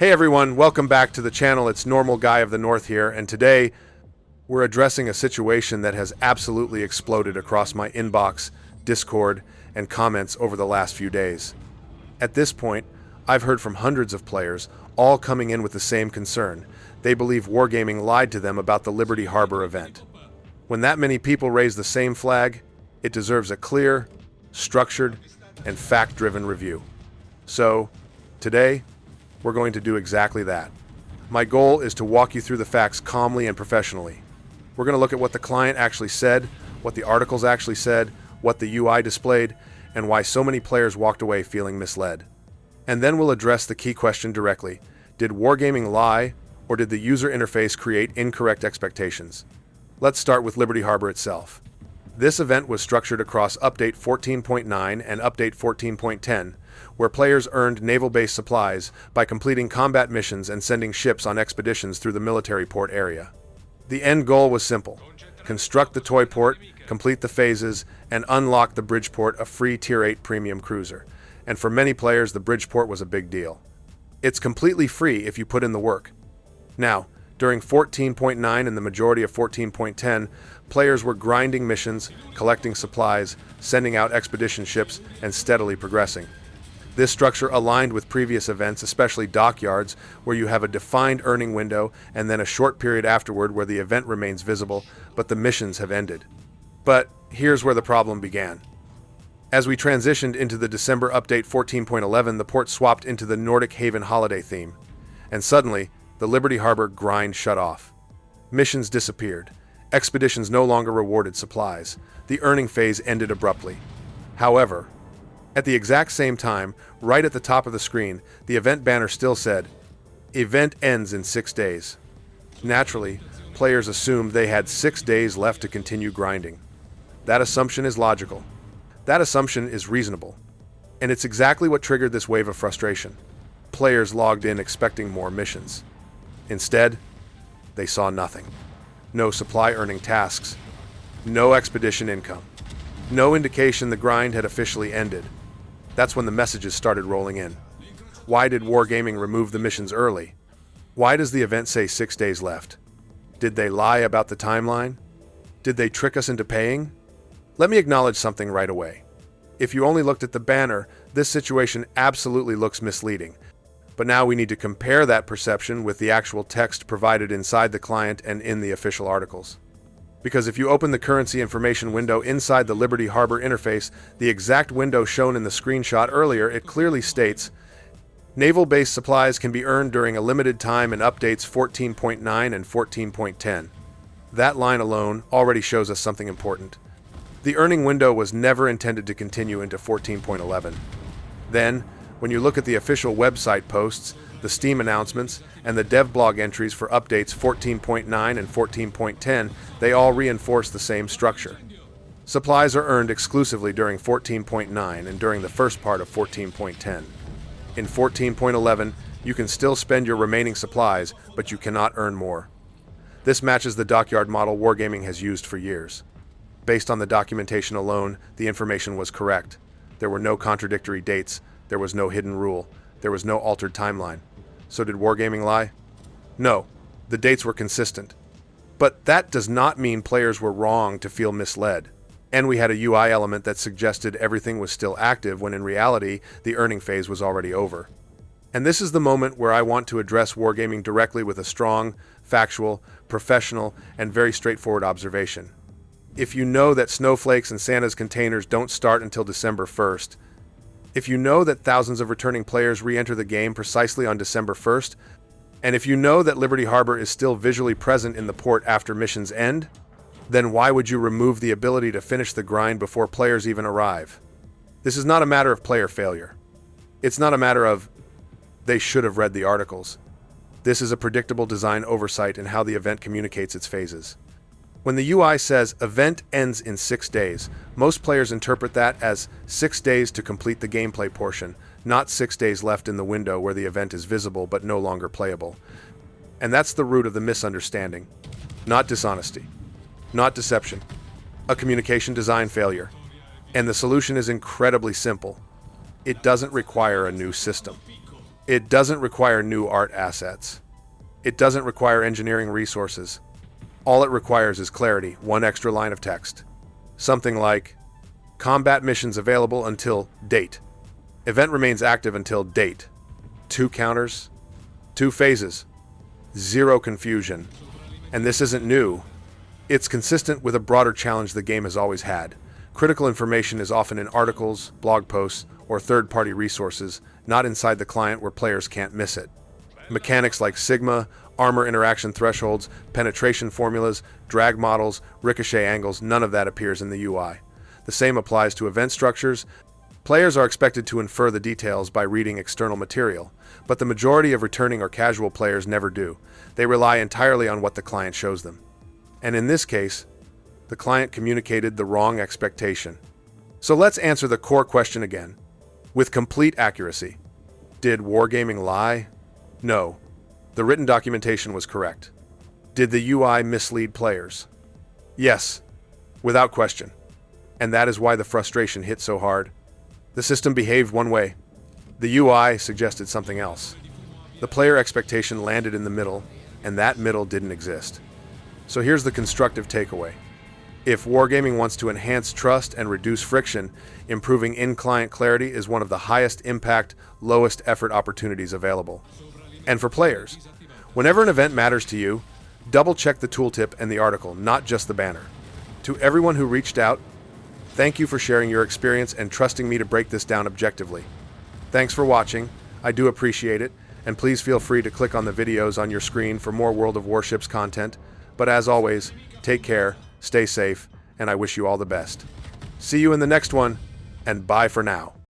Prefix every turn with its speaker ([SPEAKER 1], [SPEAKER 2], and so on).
[SPEAKER 1] Hey everyone, welcome back to the channel. It's Normal Guy of the North here, and today we're addressing a situation that has absolutely exploded across my inbox, Discord, and comments over the last few days. At this point, I've heard from hundreds of players, all coming in with the same concern. They believe Wargaming lied to them about the Liberty Harbor event. When that many people raise the same flag, it deserves a clear, structured, and fact-driven review. So, today, we're going to do exactly that. My goal is to walk you through the facts calmly and professionally. We're going to look at what the client actually said, what the articles actually said, what the UI displayed, and why so many players walked away feeling misled. And then we'll address the key question directly. Did Wargaming lie, or did the user interface create incorrect expectations? Let's start with Liberty Harbor itself. This event was structured across Update 14.9 and Update 14.10, where players earned Naval Base Supplies by completing combat missions and sending ships on expeditions through the military port area. The end goal was simple: construct the toy port, complete the phases, and unlock the Bridgeport, a free Tier 8 premium cruiser. And for many players, the Bridgeport was a big deal. It's completely free if you put in the work. Now, during 14.9 and the majority of 14.10, players were grinding missions, collecting supplies, sending out expedition ships, and steadily progressing. This structure aligned with previous events, especially dockyards, where you have a defined earning window and then a short period afterward where the event remains visible, but the missions have ended. But here's where the problem began. As we transitioned into the December update 14.11, the port swapped into the Nordic Haven holiday theme, and suddenly, the Liberty Harbor grind shut off. Missions disappeared. Expeditions no longer rewarded supplies. The earning phase ended abruptly. However, at the exact same time, right at the top of the screen, the event banner still said, "Event ends in 6 days." Naturally, players assumed they had 6 days left to continue grinding. That assumption is logical. That assumption is reasonable. And it's exactly what triggered this wave of frustration. Players logged in expecting more missions. Instead, they saw nothing. No supply-earning tasks. No expedition income. No indication the grind had officially ended. That's when the messages started rolling in. Why did Wargaming remove the missions early? Why does the event say 6 days left? Did they lie about the timeline? Did they trick us into paying? Let me acknowledge something right away. If you only looked at the banner, this situation absolutely looks misleading. But now we need to compare that perception with the actual text provided inside the client and in the official articles. Because if you open the currency information window inside the Liberty Harbor interface, the exact window shown in the screenshot earlier, it clearly states, Naval Base Supplies can be earned during a limited time in updates 14.9 and 14.10. That line alone already shows us something important. The earning window was never intended to continue into 14.11. Then, when you look at the official website posts, the Steam announcements, and the dev blog entries for updates 14.9 and 14.10, they all reinforce the same structure. Supplies are earned exclusively during 14.9 and during the first part of 14.10. In 14.11, you can still spend your remaining supplies, but you cannot earn more. This matches the dockyard model Wargaming has used for years. Based on the documentation alone, the information was correct. There were no contradictory dates. There was no hidden rule. There was no altered timeline. So did Wargaming lie? No, the dates were consistent. But that does not mean players were wrong to feel misled. And we had a UI element that suggested everything was still active when in reality, the earning phase was already over. And this is the moment where I want to address Wargaming directly with a strong, factual, professional, and very straightforward observation. If you know that snowflakes and Santa's containers don't start until December 1st, if you know that thousands of returning players re-enter the game precisely on December 1st, and if you know that Liberty Harbor is still visually present in the port after missions end, then why would you remove the ability to finish the grind before players even arrive? This is not a matter of player failure. It's not a matter of they should have read the articles. This is a predictable design oversight in how the event communicates its phases. When the UI says event ends in 6 days, most players interpret that as 6 days to complete the gameplay portion, not 6 days left in the window where the event is visible but no longer playable. And that's the root of the misunderstanding. Not dishonesty. Not deception. A communication design failure. And the solution is incredibly simple. It doesn't require a new system. It doesn't require new art assets. It doesn't require engineering resources. All it requires is clarity, one extra line of text. Something like, combat missions available until date. Event remains active until date. 2 counters, 2 phases, 0 confusion. And this isn't new. It's consistent with a broader challenge the game has always had. Critical information is often in articles, blog posts, or third-party resources, not inside the client where players can't miss it. Mechanics like Sigma, armor interaction thresholds, penetration formulas, drag models, ricochet angles, none of that appears in the UI. The same applies to event structures. Players are expected to infer the details by reading external material, but the majority of returning or casual players never do. They rely entirely on what the client shows them. And in this case, the client communicated the wrong expectation. So let's answer the core question again, with complete accuracy. Did Wargaming lie? No. The written documentation was correct. Did the UI mislead players? Yes, without question. And that is why the frustration hit so hard. The system behaved one way. The UI suggested something else. The player expectation landed in the middle, and that middle didn't exist. So here's the constructive takeaway. If Wargaming wants to enhance trust and reduce friction, improving in-client clarity is one of the highest impact, lowest effort opportunities available. And for players, whenever an event matters to you, double-check the tooltip and the article, not just the banner. To everyone who reached out, thank you for sharing your experience and trusting me to break this down objectively. Thanks for watching. I do appreciate it, and please feel free to click on the videos on your screen for more World of Warships content. But as always, take care, stay safe, and I wish you all the best. See you in the next one, and bye for now.